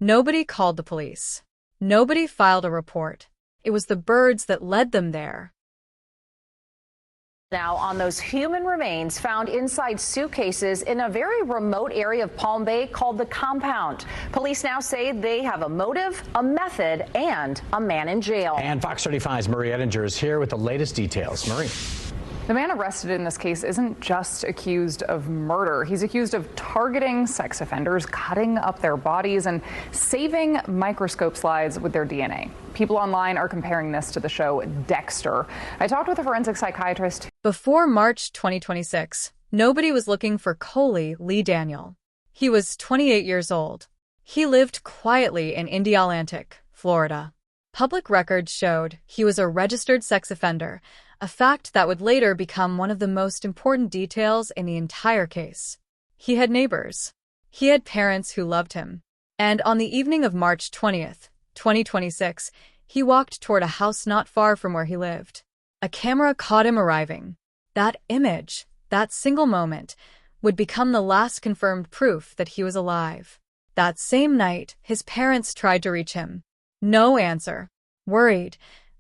Nobody called the police. Nobody filed a report. It was the birds that led them there. Now on those human remains found inside suitcases in a very remote area of Palm Bay called the Compound. Police now say they have a motive, a method, and a man in jail. And Fox 35's Marie Ettinger is here with the latest details. Marie. The man arrested in this case isn't just accused of murder. He's accused of targeting sex offenders, cutting up their bodies, and saving microscope slides with their DNA. People online are comparing this to the show Dexter. I talked with a forensic psychiatrist. Before March 2026, nobody was looking for Coley Lee Daniel. He was 28 years old. He lived quietly in Indialantic, Florida. Public records showed he was a registered sex offender, a fact that would later become one of the most important details in the entire case. He had neighbors. He had parents who loved him. And on the evening of March 20th, 2026, he walked toward a house not far from where he lived. A camera caught him arriving. That image, that single moment, would become the last confirmed proof that he was alive. That same night, his parents tried to reach him. No answer. Worried,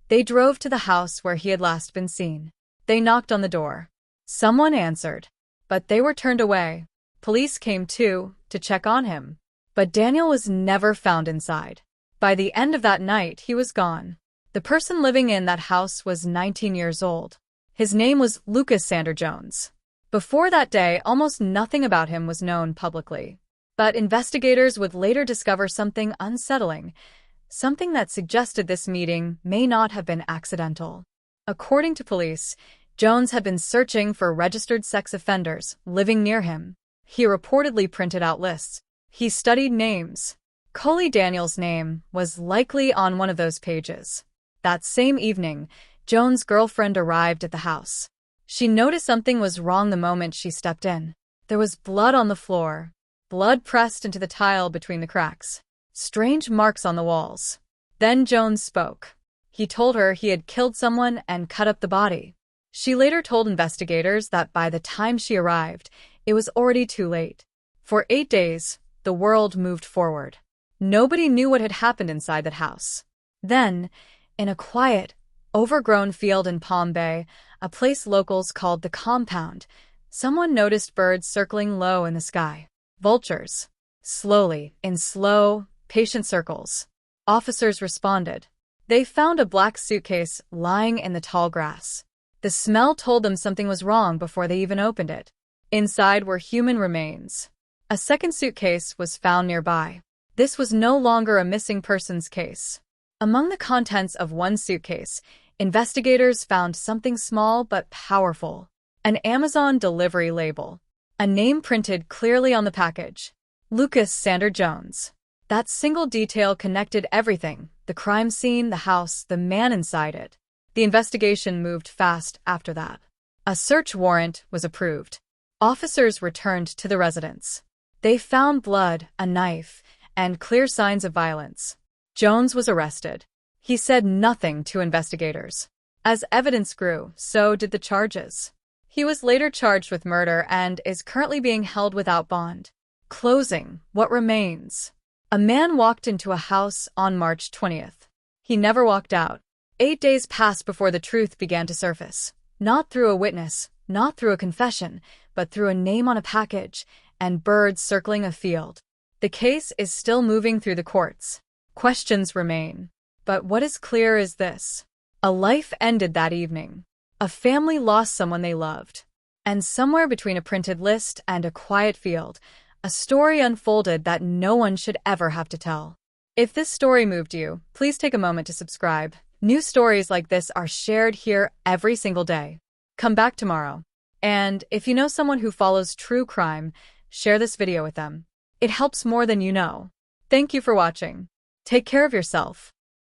they drove to the house where he had last been seen. They knocked on the door. Someone answered, but they were turned away. Police came too, to check on him. But Daniel was never found inside. By the end of that night, he was gone. The person living in that house was 19 years old. His name was Lucas Sander Jones. Before that day, almost nothing about him was known publicly. But investigators would later discover something unsettling, something that suggested this meeting may not have been accidental. According to police, Jones had been searching for registered sex offenders living near him. He reportedly printed out lists. He studied names. Coley Daniel's name was likely on one of those pages. That same evening, Jones' girlfriend arrived at the house. She noticed something was wrong the moment she stepped in. There was blood on the floor, blood pressed into the tile between the cracks. Strange marks on the walls. Then Jones spoke. He told her he had killed someone and cut up the body. She later told investigators that by the time she arrived, it was already too late. For 8 days, the world moved forward. Nobody knew what had happened inside that house. Then, in a quiet, overgrown field in Palm Bay, a place locals called the Compound, someone noticed birds circling low in the sky. Vultures. Slowly, in slow, patient circles. Officers responded. They found a black suitcase lying in the tall grass. The smell told them something was wrong before they even opened it. Inside were human remains. A second suitcase was found nearby. This was no longer a missing persons case. Among the contents of one suitcase, investigators found something small but powerful. An Amazon delivery label. A name printed clearly on the package. Lucas Sander Jones. That single detail connected everything: the crime scene, the house, the man inside it. The investigation moved fast after that. A search warrant was approved. Officers returned to the residence. They found blood, a knife, and clear signs of violence. Jones was arrested. He said nothing to investigators. As evidence grew, so did the charges. He was later charged with murder and is currently being held without bond. Closing. What remains? A man walked into a house on March 20th. He never walked out. 8 days passed before the truth began to surface. Not through a witness, not through a confession, but through a name on a package and birds circling a field. The case is still moving through the courts. Questions remain. But what is clear is this. A life ended that evening. A family lost someone they loved. And somewhere between a printed list and a quiet field, a story unfolded that no one should ever have to tell. If this story moved you, please take a moment to subscribe. New stories like this are shared here every single day. Come back tomorrow. And if you know someone who follows true crime, share this video with them. It helps more than you know. Thank you for watching. Take care of yourself.